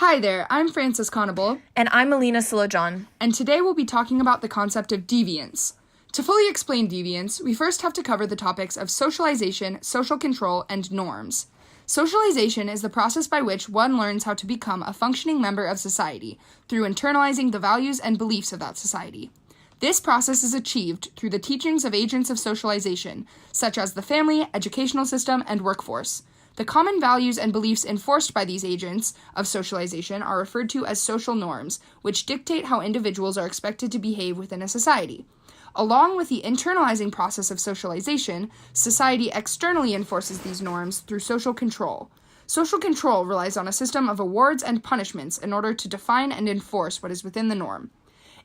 Hi there, I'm Frances Conable. And I'm Alina Silajon. And today we'll be talking about the concept of deviance. To fully explain deviance, we first have to cover the topics of socialization, social control, and norms. Socialization is the process by which one learns how to become a functioning member of society through internalizing the values and beliefs of that society. This process is achieved through the teachings of agents of socialization, such as the family, educational system, and workforce. The common values and beliefs enforced by these agents of socialization are referred to as social norms, which dictate how individuals are expected to behave within a society. Along with the internalizing process of socialization, society externally enforces these norms through social control. Social control relies on a system of awards and punishments in order to define and enforce what is within the norm.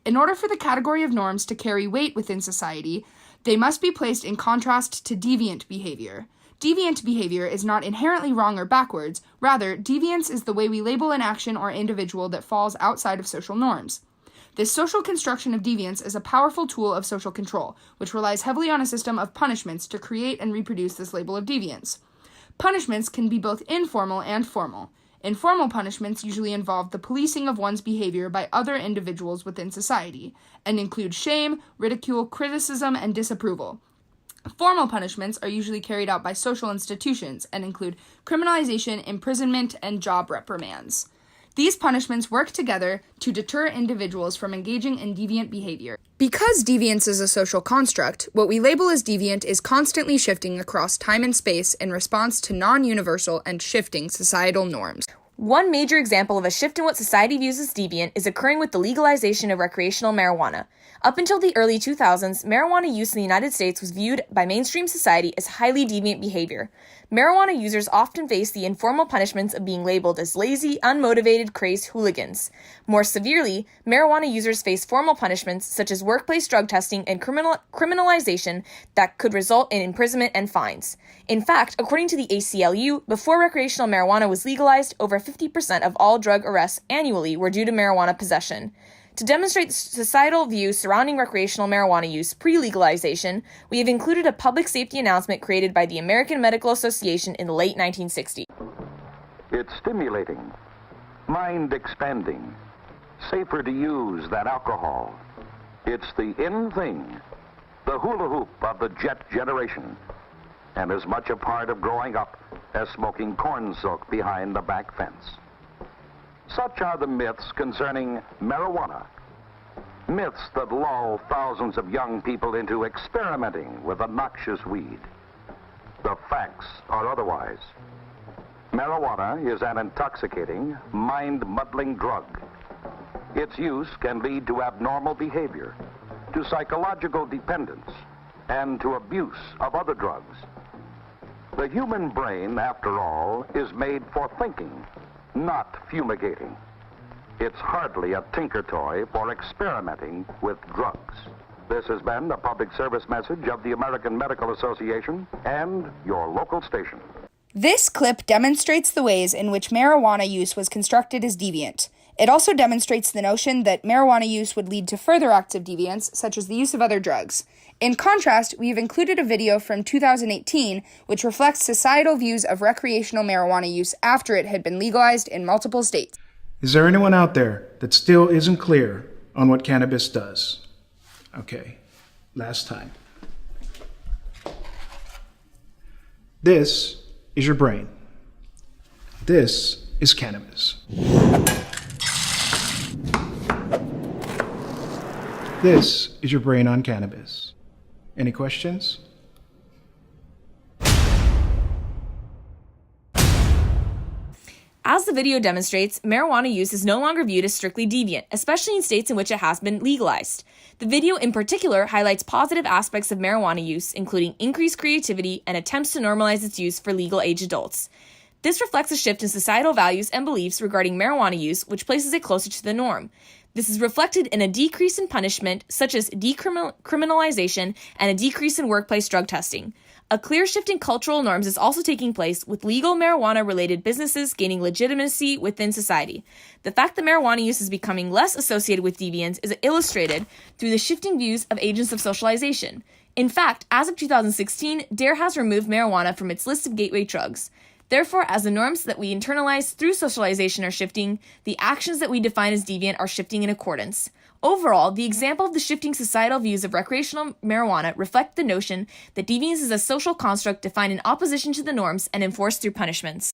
In order for the category of norms to carry weight within society, they must be placed in contrast to deviant behavior. Deviant behavior is not inherently wrong or backwards. Rather, deviance is the way we label an action or individual that falls outside of social norms. This social construction of deviance is a powerful tool of social control, which relies heavily on a system of punishments to create and reproduce this label of deviance. Punishments can be both informal and formal. Informal punishments usually involve the policing of one's behavior by other individuals within society, and include shame, ridicule, criticism, and disapproval. Formal punishments are usually carried out by social institutions and include criminalization, imprisonment, and job reprimands. These punishments work together to deter individuals from engaging in deviant behavior. Because deviance is a social construct, what we label as deviant is constantly shifting across time and space in response to non-universal and shifting societal norms. One major example of a shift in what society views as deviant is occurring with the legalization of recreational marijuana. Up until the early 2000s, marijuana use in the United States was viewed by mainstream society as highly deviant behavior. Marijuana users often face the informal punishments of being labeled as lazy, unmotivated, crazed hooligans. More severely, marijuana users face formal punishments such as workplace drug testing and criminalization that could result in imprisonment and fines. In fact, according to the ACLU, before recreational marijuana was legalized, over 50% of all drug arrests annually were due to marijuana possession. To demonstrate the societal views surrounding recreational marijuana use pre-legalization, we have included a public safety announcement created by the American Medical Association in the late 1960s. It's stimulating, mind-expanding, safer to use than alcohol. It's the in thing, the hula hoop of the jet generation, and as much a part of growing up as smoking corn silk behind the back fence. Such are the myths concerning marijuana. Myths that lull thousands of young people into experimenting with a noxious weed. The facts are otherwise. Marijuana is an intoxicating, mind-muddling drug. Its use can lead to abnormal behavior, to psychological dependence, and to abuse of other drugs. The human brain, after all, is made for thinking, not fumigating. It's hardly a tinker toy for experimenting with drugs. This has been a public service message of the American Medical Association and your local station. This clip demonstrates the ways in which marijuana use was constructed as deviant. It also demonstrates the notion that marijuana use would lead to further acts of deviance, such as the use of other drugs. In contrast, we have included a video from 2018 which reflects societal views of recreational marijuana use after it had been legalized in multiple states. Is there anyone out there that still isn't clear on what cannabis does? Okay, last time. This is your brain. This is cannabis. This is your brain on cannabis. Any questions? As the video demonstrates, marijuana use is no longer viewed as strictly deviant, especially in states in which it has been legalized. The video in particular highlights positive aspects of marijuana use, including increased creativity and attempts to normalize its use for legal-age adults. This reflects a shift in societal values and beliefs regarding marijuana use, which places it closer to the norm. This is reflected in a decrease in punishment, such as decriminalization, and a decrease in workplace drug testing. A clear shift in cultural norms is also taking place, with legal marijuana-related businesses gaining legitimacy within society. The fact that marijuana use is becoming less associated with deviance is illustrated through the shifting views of agents of socialization. In fact, as of 2016, DARE has removed marijuana from its list of gateway drugs. Therefore, as the norms that we internalize through socialization are shifting, the actions that we define as deviant are shifting in accordance. Overall, the example of the shifting societal views of recreational marijuana reflect the notion that deviance is a social construct defined in opposition to the norms and enforced through punishments.